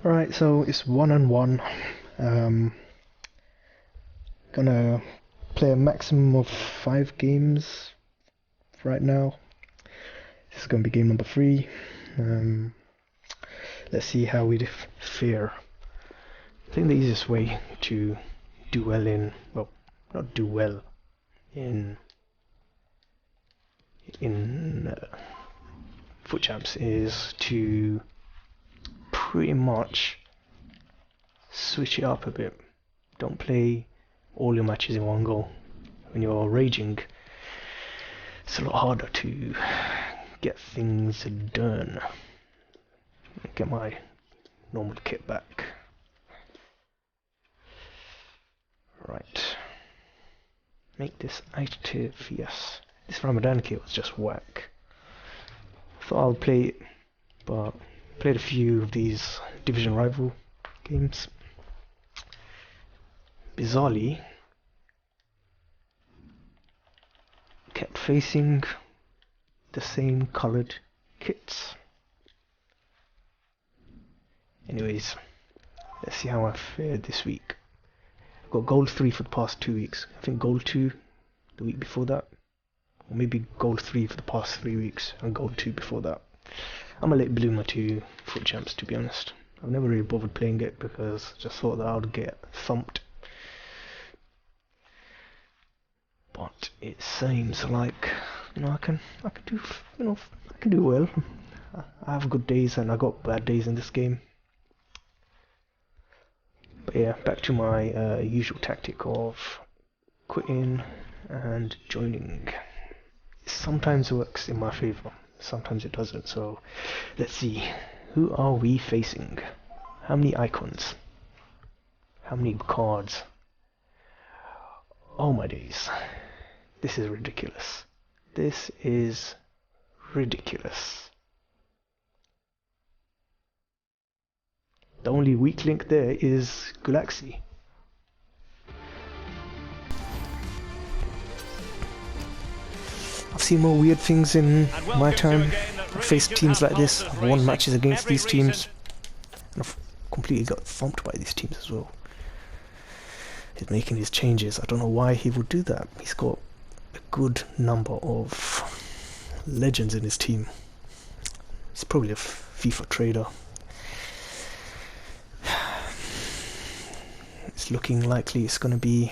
Alright, so it's 1-on-1. Gonna play a maximum of 5 games right now. This is gonna be game number 3. Let's see how we fare. I think the easiest way to do well in, well, not do well in foot champs is to pretty much switch it up a bit. Don't play all your matches in one go. When you're raging, it's a lot harder to get things done. Get my normal kit back. Right. Make this active, yes. This Ramadan kit was just whack. Thought I'll play it, but played a few of these division rival games. Bizarrely, kept facing the same coloured kits. Anyways, let's see how I fared this week. I've got gold 3 for the past 2 weeks. I think gold 2 the week before that. Or maybe gold 3 for the past 3 weeks and gold 2 before that. I'm a late bloomer to foot champs, to be honest. I've never really bothered playing it because I just thought that I would get thumped. But it seems like, I can do well. I have good days and I got bad days in this game. But yeah, back to my usual tactic of quitting and joining. It sometimes works in my favour, sometimes it doesn't. So let's see, who are we facing? How many icons? How many cards? Oh my days, this is ridiculous. This is ridiculous. The only weak link there is Gulaxi. I've seen more weird things in my time. I've faced teams like this. I've won matches against these teams. And I've completely got thumped by these teams as well. He's making his changes. I don't know why he would do that. He's got a good number of legends in his team. He's probably a FIFA trader. It's looking likely it's going to be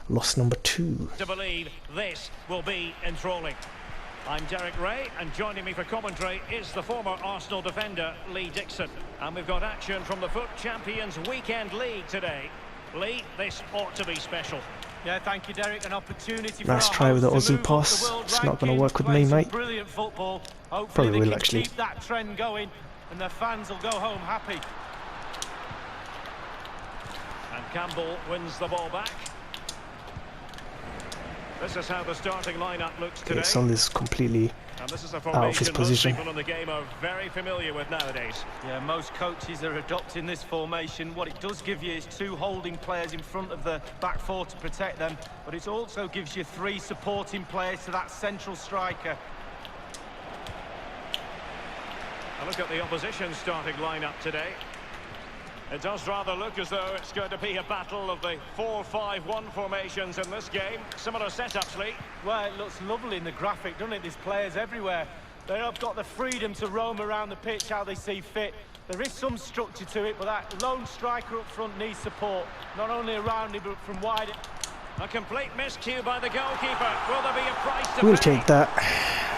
loss number 2. To believe this will be enthralling. I'm Derek Ray, and joining me for commentary is the former Arsenal defender Lee Dixon. And we've got action from the Foot Champions Weekend League today. Lee, this ought to be special. Yeah, thank you, Derek. An opportunity. Nice try with the Ozu pass. It's not going to work with me, mate. Brilliant football. Probably will actually. Keep that trend going, and the fans will go home happy. And Campbell wins the ball back. This is how the starting lineup looks today. Son is completely and this is a out of his position. Most people in the game are very familiar with nowadays. Yeah, most coaches are adopting this formation. What it does give you is 2 holding players in front of the back 4 to protect them, but it also gives you 3 supporting players to that central striker. A look at the opposition starting lineup today. It does rather look as though it's going to be a battle of the 4-5-1 formations in this game. Similar setups, Lee. Well, it looks lovely in the graphic, doesn't it? There's players everywhere. They have got the freedom to roam around the pitch how they see fit. There is some structure to it, but that lone striker up front needs support, not only around him, but from wide. A complete miscue by the goalkeeper. Will there be a price to We'll pay? take that.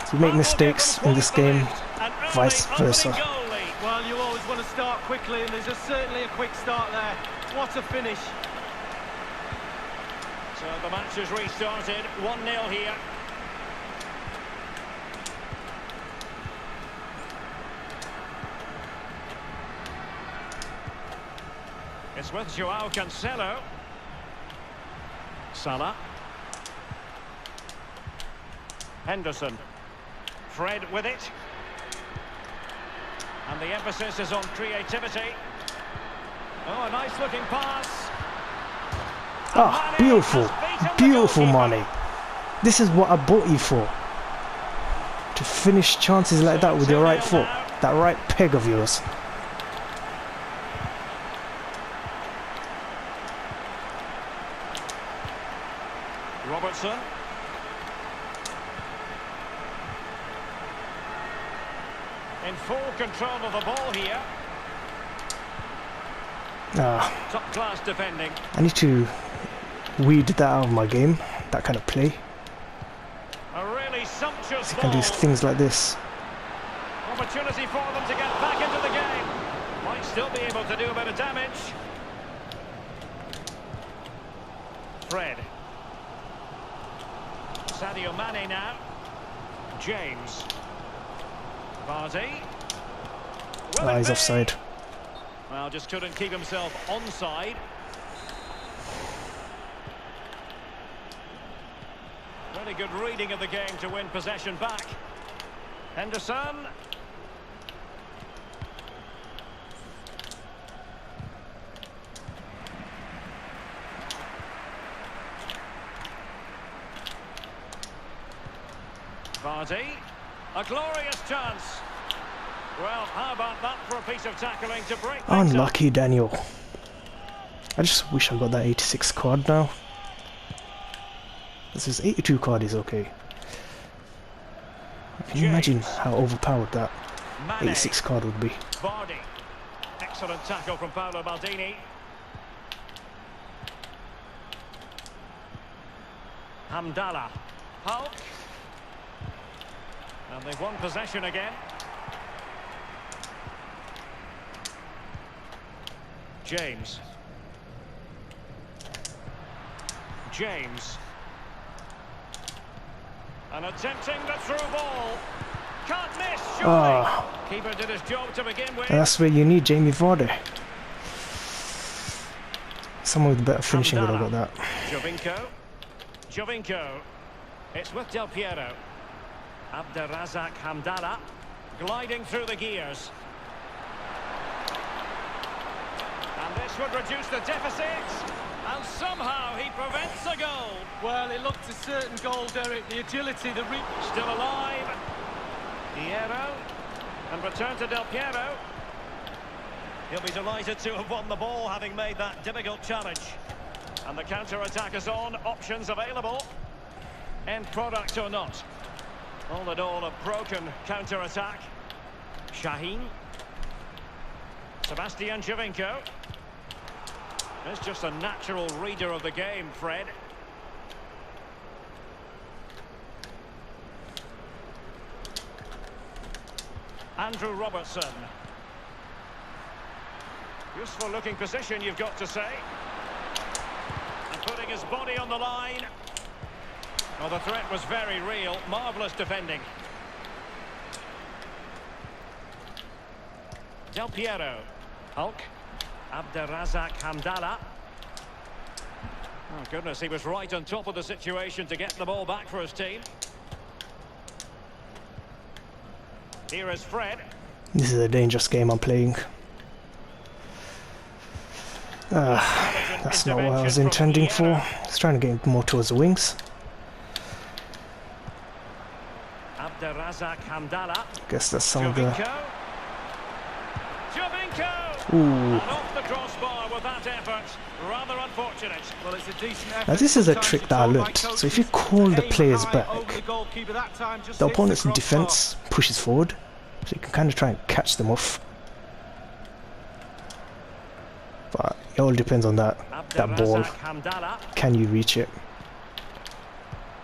If you make mistakes in this game, vice versa. Well, you always want to start quickly, and there's certainly a quick start there. What a finish. So the match has restarted, 1-0 here. It's with Joao Cancelo. Salah. Henderson. Fred with it. And the emphasis is on creativity. Oh, a nice looking pass. Ah, beautiful. Beautiful, Mane. This is what I bought you for. To finish chances like that with your right foot. That right peg of yours. Robertson. In full control of the ball here. Top class defending. I need to weed that out of my game, that kind of play. A really sumptuous So I can do things like this. Opportunity for them to get back into the game. Might still be able to do a bit of damage. Fred. Sadio Mane now. James. Vardy. He's offside. Well, just couldn't keep himself onside. Really good reading of the game to win possession back. Henderson. Vardy. A glorious chance. Well, how about that for a piece of tackling to break things up? Unlucky, Daniel. I just wish I got that 86 card now. This is 82 card is okay. Can you imagine how overpowered that 86 card would be? Vardy. Excellent tackle from Paolo Maldini. Hamdallah. Hulk. And they've won possession again. James. And attempting the through ball. Can't miss, surely. Keeper did his job to begin with. That's where you need Jamie Vardy. Someone with better finishing would have got that. Jovinko. It's with Del Piero. Abderrazak Hamdallah. Gliding through the gears. And this would reduce the deficit. And somehow he prevents a goal. Well, it looked a certain goal, Derek. The agility, the reach. Still alive. Piero. And return to Del Piero. He'll be delighted to have won the ball, having made that difficult challenge. And the counter-attack is on. Options available. End product or not. All in all, a broken counter-attack. Shaheen. Sebastian Jovinko. He's just a natural reader of the game, Fred. Andrew Robertson. Useful looking position, you've got to say. And putting his body on the line. Well, the threat was very real. Marvellous defending. Del Piero. Hulk. Abderrazak Hamdallah. Oh, goodness, he was right on top of the situation to get the ball back for his team. Here is Fred. This is a dangerous game I'm playing. That's not what I was intending for. I was trying to get more towards the wings. Abderrazak Hamdallah. Guess that's some of the... Jovinko! Ooh. And off the crossbar with that effort. Rather unfortunate. Well, it's a decent effort. Now this is a trick that I learnt. So if you call the players back, the opponent's defense pushes forward. So you can kind of try and catch them off. But it all depends on that ball. Can you reach it?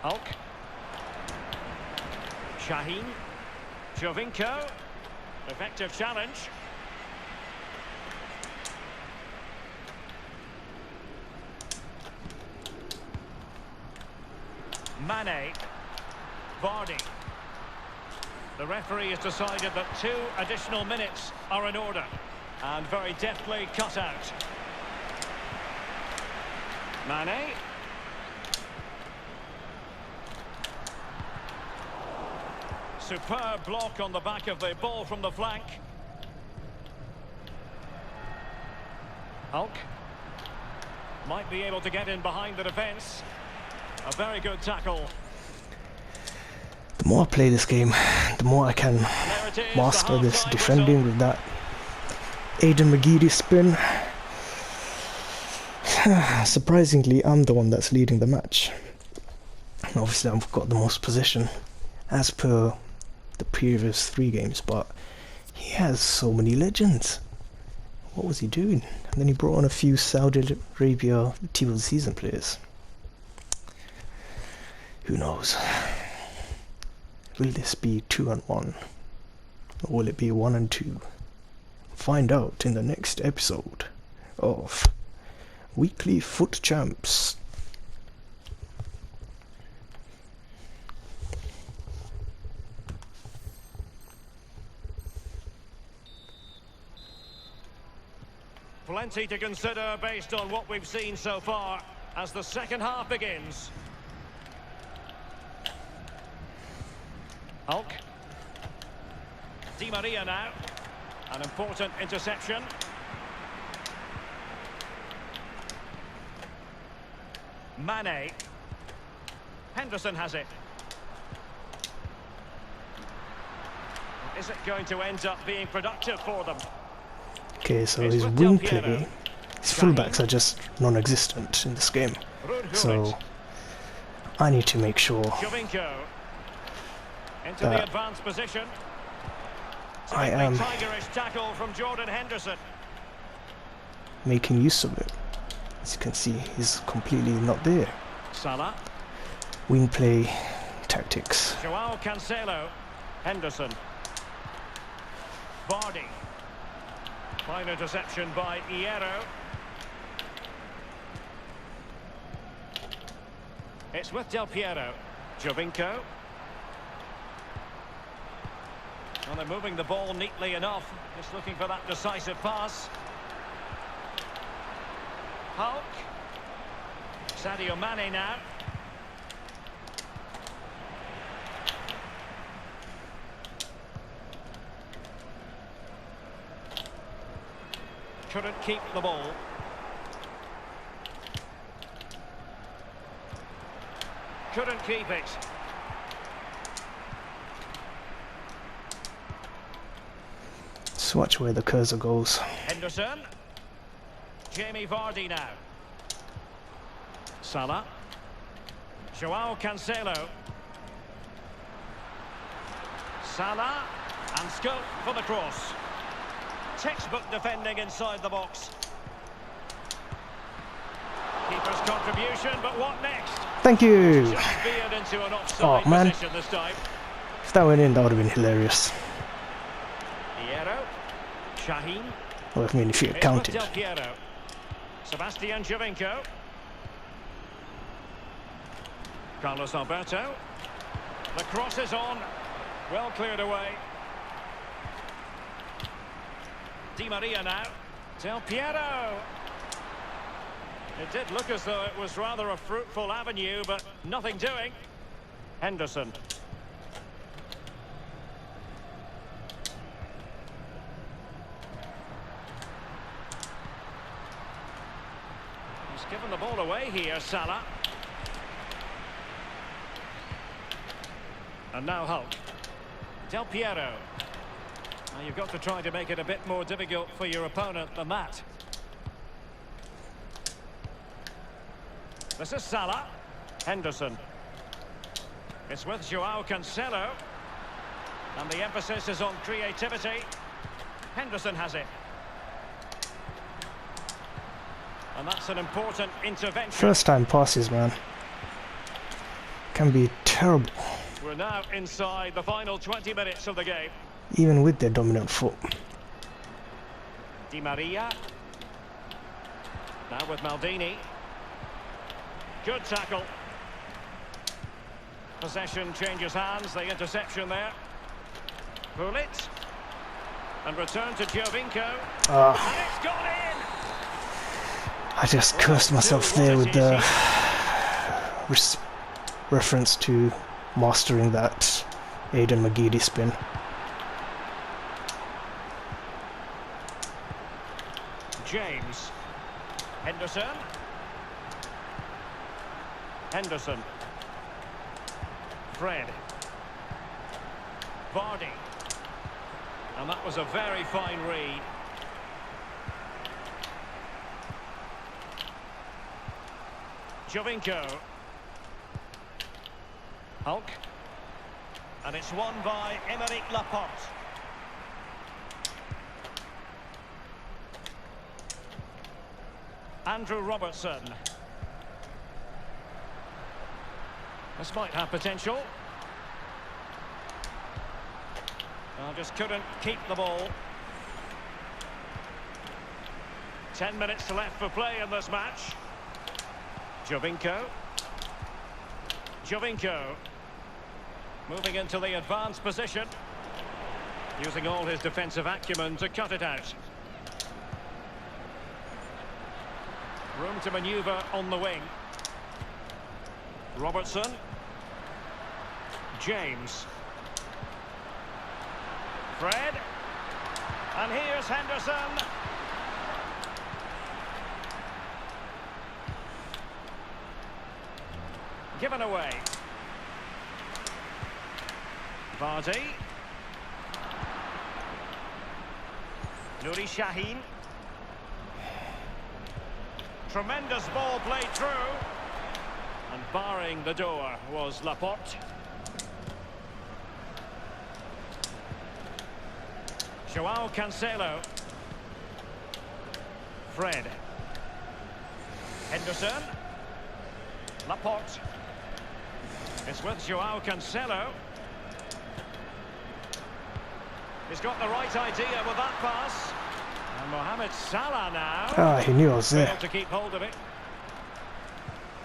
Hulk. Shaheen. Jovinko. Effective challenge. Mane. Vardy. The referee has decided that 2 additional minutes are in order. And very deftly cut out. Mane. Superb block on the back of the ball from the flank. Hulk. Might be able to get in behind the defence. A very good tackle. The more I play this game, the more I can master this defending with that Aidan McGeady spin. Surprisingly, I'm the one that's leading the match. Obviously, I've got the most possession as per the previous 3 games, but he has so many legends. What was he doing? And then he brought on a few Saudi Arabia Team of the Season players. Who knows? Will this be 2-1? Or will it be 1-2? Find out in the next episode of Weekly Foot Champs. Plenty to consider based on what we've seen so far as the second half begins. Hulk. Di Maria now. An important interception. Mane. Henderson has it. Is it going to end up being productive for them? Okay, so his wing play, his fullbacks are just non-existent in this game. So I need to make sure that I am making use of it. As you can see, he's completely not there. Salah. Wing play tactics. Joao Cancelo. Henderson. Vardy. Fine interception by Hierro. It's with Del Piero. Jovinko. Well, they're moving the ball neatly enough. Just looking for that decisive pass. Hulk. Sadio Mane now. Couldn't keep the ball. Couldn't keep it. Just watch where the cursor goes. Henderson. Jamie Vardy now. Salah. Joao Cancelo. Salah. And scope for the cross. Textbook defending inside the box. Keeper's contribution, but what next? Thank you! Just veered into an offside position this time. If that went in, that would have been hilarious. Hierro. Shaheen. Well, I mean, if you counted. Del Piero. Sebastian Jovinko. Carlos Alberto. The cross is on. Well cleared away. Di Maria now. Del Piero. It did look as though it was rather a fruitful avenue, but nothing doing. Henderson. He's given the ball away here, Salah. And now Hulk. Del Piero. Now you've got to try to make it a bit more difficult for your opponent than that. This is Salah. Henderson. It's with Joao Cancelo. And the emphasis is on creativity. Henderson has it. And that's an important intervention. First time passes, man. Can be terrible. We're now inside the final 20 minutes of the game. Even with their dominant foot. Di Maria. Now with Maldini. Good tackle. Possession changes hands. The interception there. Pullit. And return to Jovinko. And it's gone in! I just cursed myself there with the reference to mastering that Aidan McGeady spin. James. Henderson. Henderson. Fred. Vardy. And that was a very fine read. Jovinko. Hulk. And it's won by Aymeric Laporte. Andrew Robertson. This might have potential. Well, just couldn't keep the ball. 10 minutes left for play in this match. Jovinko. Moving into the advanced position. Using all his defensive acumen to cut it out. Room to manoeuvre on the wing. Robertson. James. Fred. And here's Henderson. Given away. Vardy. Nuri Sahin. Tremendous ball played through. And barring the door was Laporte. Joao Cancelo. Fred. Henderson. Laporte. It's with Joao Cancelo. He's got the right idea with that pass. And Mohamed Salah now. Ah, he knew I was there. Failed to keep hold of it.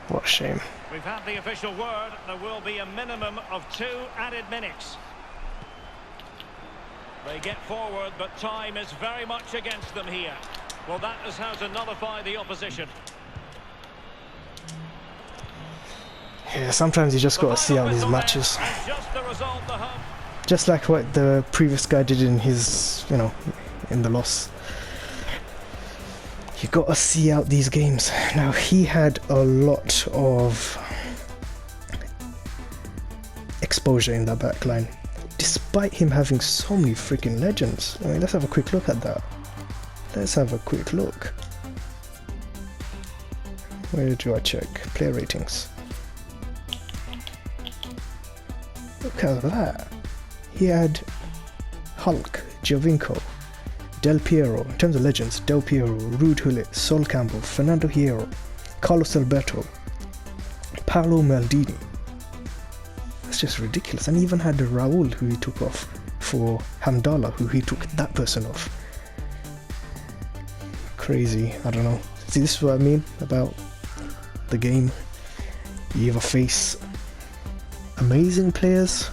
What a shame. We've had the official word. There will be a minimum of 2 added minutes. They get forward, but time is very much against them here. Well, that is how to nullify the opposition. Yeah, sometimes you just got to see out these matches. Just like what the previous guy did in his, in the loss. You got to see out these games. Now, he had a lot of exposure in that back line, despite him having so many freaking legends. I mean, let's have a quick look at that. Let's have a quick look. Where do I check? Player ratings. Look at that. He had Hulk, Jovinko, Del Piero, in terms of legends, Del Piero, Ruud Gullit, Sol Campbell, Fernando Hierro, Carlos Alberto, Paolo Maldini. That's just ridiculous. And he even had Raul, who he took off, for Hamdallah, who he took that person off. Crazy, I don't know. See, this is what I mean about the game. You either face amazing players,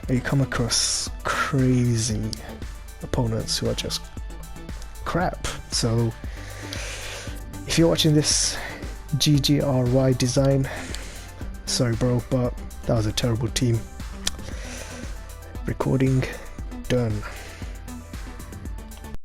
or you come across crazy opponents who are just crap. So if you're watching this GGRY design, sorry bro, but that was a terrible team. Recording done.